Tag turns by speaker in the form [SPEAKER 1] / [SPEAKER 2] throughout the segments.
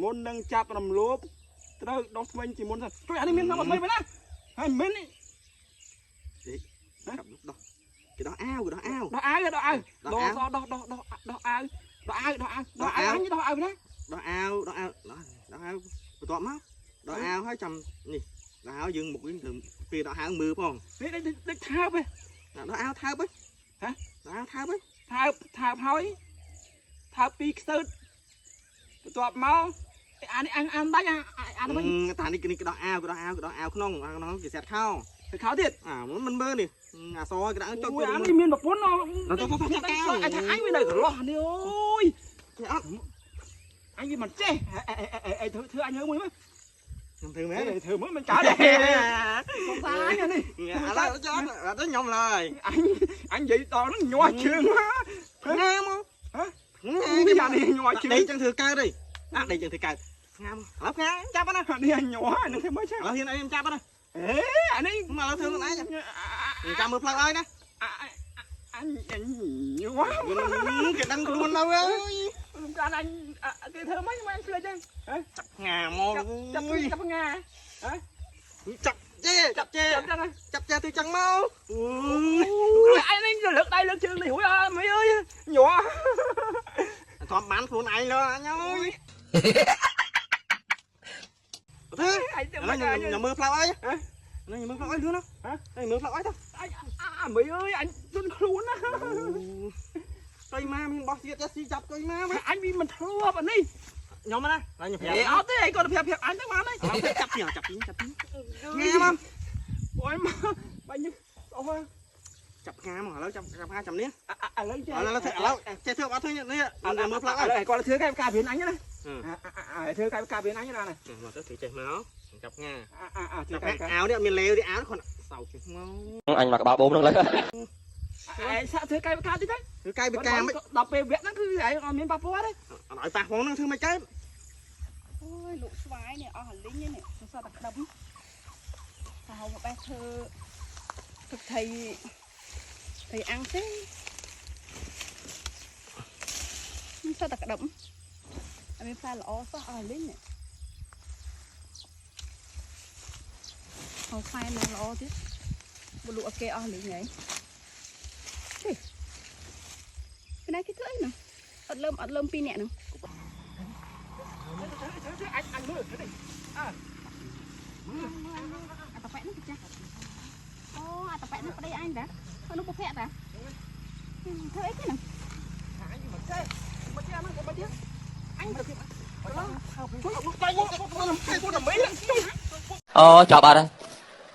[SPEAKER 1] មុននឹងចាប់រំលោភត្រូវដោះស្វែងជាមុនសិនជួយអានេះមានមកមិនមែនណាហើយមិននេះដោះគេដោះអាវគេដោះអាវដោះអាវដោះអាវដោះអាវដោះអាវដោះអាវដោះអាវដោះអាវដោះអាវណាដោះអាវដោះអាវបន្ទាប់មកដោះអាវហើយចាំនេះដោះអាវយើងមុខវិញទៅពេលដោះអាវមើលផងនេះដូចថើបឯងដោះអាវថើបឯងហ៎ដោះអាវថើបឯងថើបហើយថើបពីខ្សើតបន្ទាប់មកអានេះអានដាច់អានេះតានេះគេដោះអាវក្នុងគេសេតខោទៀតមិនមើលនេះអាសគេដាក់ចុចអានេះមានប្រពន្ធអញវានៅកន្លោះនេះអូយអញវាមិនចេះធ្វើអញមើលមើលខ្ញុំធ្វើមែនធ្វើមើលមិនកើតទេសំសាញនេះឥឡូវចោលអត់ខ្ញុំឡើយអញនិយាយដល់ហ្នឹងញ័រជើងមកណាមកហ៎នេះអានេះញ័រជើងដេកចឹងធ្វើកើតទេដេកចឹងធ្វើកើតងាមឥឡូវងាចាប់ណានេះអញញ័រហ្នឹងធ្វើមើលចឹងឥឡូវហ៊ានអីខ្ញុំចាប់ណាអានេះមកឥឡូវធ្វើខ្លួនឯងចាំមើលផ្លូវឲ្យណាអញញ័រគេដឹងខ្លួនទៅអើយចាំអញគេធ្វើមិនអញភ្លេចទេចាប់ងាមកចាប់ងាហ៎ចាប់ចេទៅចឹងមកអញនេះលើកដៃលើកជើងនេះហួយអើមីអើយញ័រធំបានខ្លួនឯងលើអញអើយខ្ញុំមើលផ្លូវអីខ្ញុំមើលផ្លូវអីលឿនណាខ្ញុំមើលផ្លូវអីទៅមីអើយអញជន់ខ្លួនណាទៅមកមានបោះទៀតស៊ីចាប់ទៅមកអញវាមិនធ្លាប់អានេះខ្ញុំណាខ្ញុំប្រាប់អត់ទេអីគាត់ប្រាប់អញទៅបានហើយចាប់ពីងាមកអូយមកបាញ់អូចាប់ងាមកឥឡូវចាប់ងាចាំនេះឥឡូវចេះធ្វើអត់ធ្វើនេះមើលផ្លូវអីគាត់ធ្វើការព្រៀនអញណាធ្វើការព្រៀនអញណាមកទៅធ្វើចេះមកចាប់ងាអាវនេះមានលេវទេអាវគាត់សោកជិះមកអញមកក្បាលបូមហ្នឹងឡើយឯងសាក់ធ្វើកាយវិការតិចទៅធ្វើកាយវិការមិនដល់ពេលវគ្គហ្នឹងគឺឯងអត់មានប៉ះពាល់ទេអត់ឲ្យប៉ះផងហ្នឹងធ្វើមិនកើតអូយលោកស្វាយនេះអស់អាលីងនេះសោះតែក្តឹបតែហៅមកបេះធ្វើទឹកថៃអាំងទេសោះតែក្តឹបអត់មានផ្លែល្អសោះអស់អាលីងនេះហៅផ្លែណាល្អទៀតបលក់គេអស់លីងហីពីណាគេធ្វើអីហ្នឹងអត់លើមពីរនាក់ហ្នឹងអញមើលនេះអាតប៉ែហ្នឹងចាស់អូអាតប៉ែហ្នឹងប្តីអញតានោះពុកភ័ក្រតាធ្វើអីគេហ្នឹងអញមិនចេះមកទៀតហ្នឹងមកទៀតអញទៅទៀតអូចាប់អត់ហើយ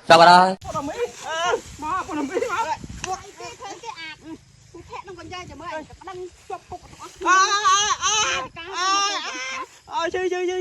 [SPEAKER 1] ចាប់អត់ហើយពុតមីមកពុតមីមកពួកអីគេធ្វើគេអាតពុកភ័ក្រនឹងក៏និយាយចាំមើលប្តឹងជាប់ពុកអត់ជឿ